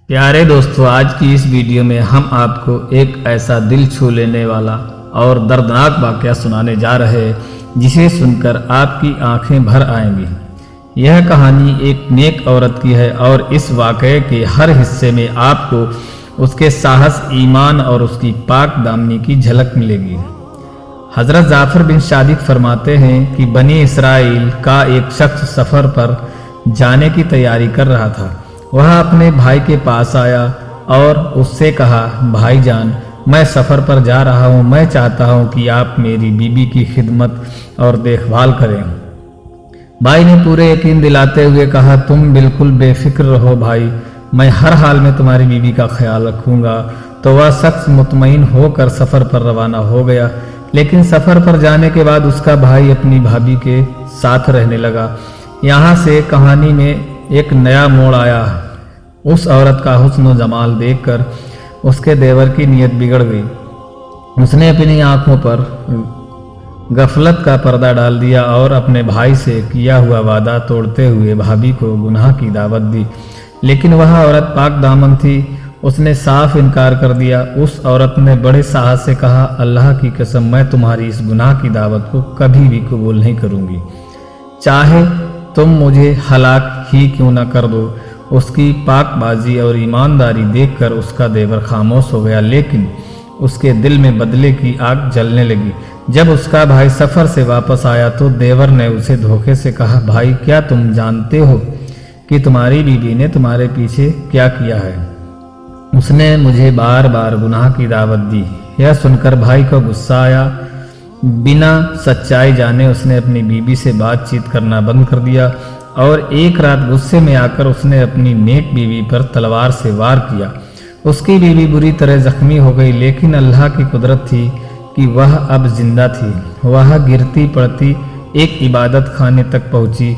پیارے دوستو، آج کی اس ویڈیو میں ہم آپ کو ایک ایسا دل چھو لینے والا اور دردناک واقعہ سنانے جا رہے ہیں جسے سن کر آپ کی آنکھیں بھر آئیں گی۔ یہ کہانی ایک نیک عورت کی ہے اور اس واقعے کے ہر حصے میں آپ کو اس کے ساہس، ایمان اور اس کی پاک دامنی کی جھلک ملے گی۔ حضرت جعفر بن صادق فرماتے ہیں کہ بنی اسرائیل کا ایک شخص سفر پر جانے کی تیاری کر رہا تھا۔ وہ اپنے بھائی کے پاس آیا اور اس سے کہا، بھائی جان، میں سفر پر جا رہا ہوں، میں چاہتا ہوں کہ آپ میری بیوی کی خدمت اور دیکھ بھال کریں۔ بھائی نے پورے یقین دلاتے ہوئے کہا، تم بالکل بے فکر رہو بھائی، میں ہر حال میں تمہاری بیوی کا خیال رکھوں گا۔ تو وہ شخص مطمئن ہو کر سفر پر روانہ ہو گیا، لیکن سفر پر جانے کے بعد اس کا بھائی اپنی بھابھی کے ساتھ رہنے لگا۔ یہاں سے کہانی میں ایک نیا موڑ آیا۔ اس عورت کا حسن و جمال دیکھ کر اس کے دیور کی نیت بگڑ گئی۔ اس نے اپنی آنکھوں پر غفلت کا پردہ ڈال دیا اور اپنے بھائی سے کیا ہوا وعدہ توڑتے ہوئے بھابھی کو گناہ کی دعوت دی، لیکن وہ عورت پاک دامن تھی، اس نے صاف انکار کر دیا۔ اس عورت نے بڑے ساہس سے کہا، اللہ کی قسم، میں تمہاری اس گناہ کی دعوت کو کبھی بھی قبول نہیں کروں گی، چاہے تم مجھے ہلاک ہی کیوں نہ کر دو۔ اس کی پاک بازی اور ایمانداری دیکھ کر اس کا دیور خاموش ہو گیا، لیکن اس کے دل میں بدلے کی آگ جلنے لگی۔ جب اس کا بھائی سفر سے واپس آیا تو دیور نے اسے دھوکے سے کہا، بھائی، کیا تم جانتے ہو کہ تمہاری بیوی نے تمہارے پیچھے کیا کیا ہے؟ اس نے مجھے بار بار گناہ کی دعوت دی۔ یہ سن کر بھائی کو غصہ آیا۔ بنا سچائی جانے اس نے اپنی بیوی سے بات چیت کرنا بند کر دیا اور ایک رات غصے میں آ کر اس نے اپنی نیک بیوی پر تلوار سے وار کیا۔ اس کی بیوی بری طرح زخمی ہو گئی، لیکن اللہ کی قدرت تھی کہ وہ اب زندہ تھی۔ وہ گرتی پڑتی ایک عبادت خانے تک پہنچی،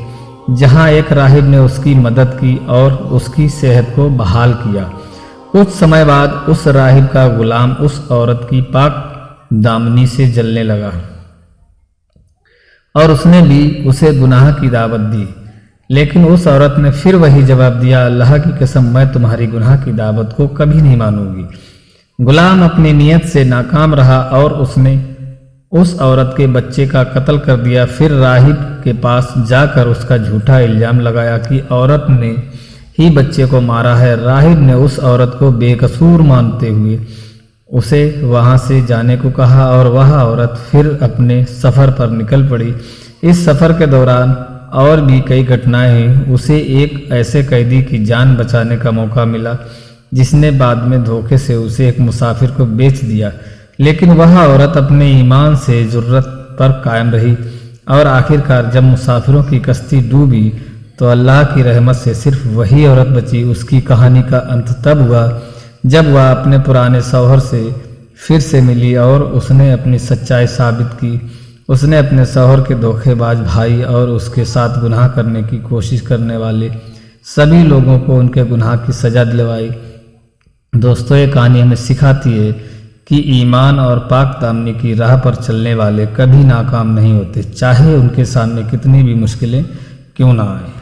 جہاں ایک راہب نے اس کی مدد کی اور اس کی صحت کو بحال کیا۔ کچھ سمے بعد اس راہب کا غلام اس عورت کی پاک دامنی سے جلنے لگا اور اس نے بھی اسے گناہ کی دعوت دی، لیکن اس عورت نے پھر وہی جواب دیا، اللہ کی قسم، میں تمہاری گناہ کی دعوت کو کبھی نہیں مانوں گی۔ غلام اپنی نیت سے ناکام رہا اور اس نے اس عورت کے بچے کا قتل کر دیا۔ پھر راہب کے پاس جا کر اس کا جھوٹا الزام لگایا کہ عورت نے ہی بچے کو مارا ہے۔ راہب نے اس عورت کو بے قصور مانتے ہوئے اسے وہاں سے جانے کو کہا اور وہ عورت پھر اپنے سفر پر نکل پڑی۔ اس سفر کے دوران اور بھی کئی گھٹنائیں ہیں۔ اسے ایک ایسے قیدی کی جان بچانے کا موقع ملا جس نے بعد میں دھوکے سے اسے ایک مسافر کو بیچ دیا، لیکن وہ عورت اپنے ایمان سے جرت پر قائم رہی اور آخرکار جب مسافروں کی کشتی ڈوبی تو اللہ کی رحمت سے صرف وہی عورت بچی۔ اس کی کہانی کا انت تب ہوا جب وہ اپنے پرانے شوہر سے پھر سے ملی اور اس نے اپنی سچائی ثابت کی۔ اس نے اپنے شوہر کے دھوکے باز بھائی اور اس کے ساتھ گناہ کرنے کی کوشش کرنے والے سبھی لوگوں کو ان کے گناہ کی سزا دلوائی۔ دوستو، یہ کہانی ہمیں سکھاتی ہے کہ ایمان اور پاک دامنی کی راہ پر چلنے والے کبھی ناکام نہیں ہوتے، چاہے ان کے سامنے کتنی بھی مشکلیں کیوں نہ آئیں۔